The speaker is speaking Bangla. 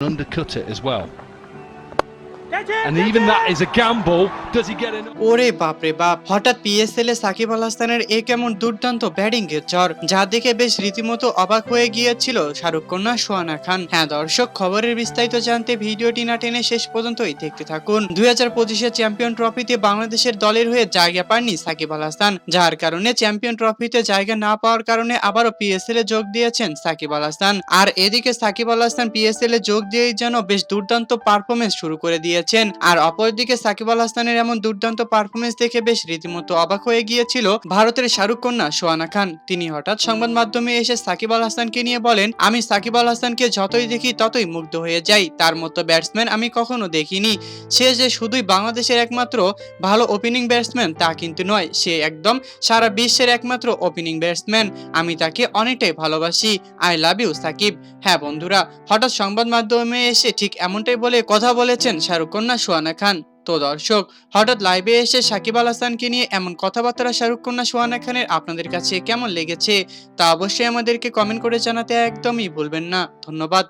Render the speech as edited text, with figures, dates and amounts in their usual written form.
undercut it as well. And even that is a gamble. Does he get enough? ওরে বাপরে বাপ, হঠাৎ পিএসএল এ সাকিব আল হাসানের এ কেমন দুর্দান্ত ব্যাটিং এর ঝড়, যা দেখে বেশ রীতিমতো অবাক হয়ে গিয়েছিল শাহরুখ কন্যা সোহানা খান। হ্যাঁ দর্শক, খবরের বিস্তারিত জানতে ভিডিওটি না টেনে শেষ পর্যন্তই দেখতে থাকুন। 2025 চ্যাম্পিয়ন ট্রফিতে বাংলাদেশের দলের হয়ে জায়গা পাননি সাকিব আল হাসান, যার কারণে চ্যাম্পিয়ন ট্রফিতে জায়গা না পাওয়ার কারণে আবারও পিএসএল এ যোগ দিয়েছেন সাকিব আল হাসান। আর এদিকে সাকিব আল হাসান পিএসএল এ যোগ দিয়েই যেন বেশ দুর্দান্ত পারফরমেন্স শুরু করে দিয়েছেন। আর অপরদিকে সাকিব আল হাসানের এমন দুর্দান্ত পারফরমেন্স দেখে বেশ রীতিমতো অবাক হয়ে গিয়েছিল ভারতের শাহরুখ কন্যা সোহানা খান। তিনি হঠাৎ সংবাদ মাধ্যমে এসে সাকিব আল হাসানকে নিয়ে বলেন, আমি সাকিব আল হাসানকে যতই দেখি ততই মুগ্ধ হয়ে যাই, তার মতো ব্যাটসম্যান আমি কখনো দেখিনি। সে যে শুধুই বাংলাদেশের একমাত্র ভালো ওপেনিং ব্যাটসম্যান তা কিন্তু নয়, সে একদম সারা বিশ্বের একমাত্র ওপেনিং ব্যাটসম্যান। আমি তাকে অনেকটাই ভালোবাসি। I love you Sakib. হ্যাঁ বন্ধুরা, হঠাৎ সংবাদ মাধ্যমে এসে ঠিক এমনটাই বলে কথা বলেছেন শাহরুখ কন্যা সোহানা খান। তো দর্শক, হঠাৎ লাইভে এসে সাকিব আল হাসানকে নিয়ে এমন কথাবার্তা শাহরুখ কন্যা সোহানা খানের আপনাদের কাছে কেমন লেগেছে তা অবশ্যই আমাদেরকে কমেন্ট করে জানাতে একদমই ভুলবেন না। ধন্যবাদ।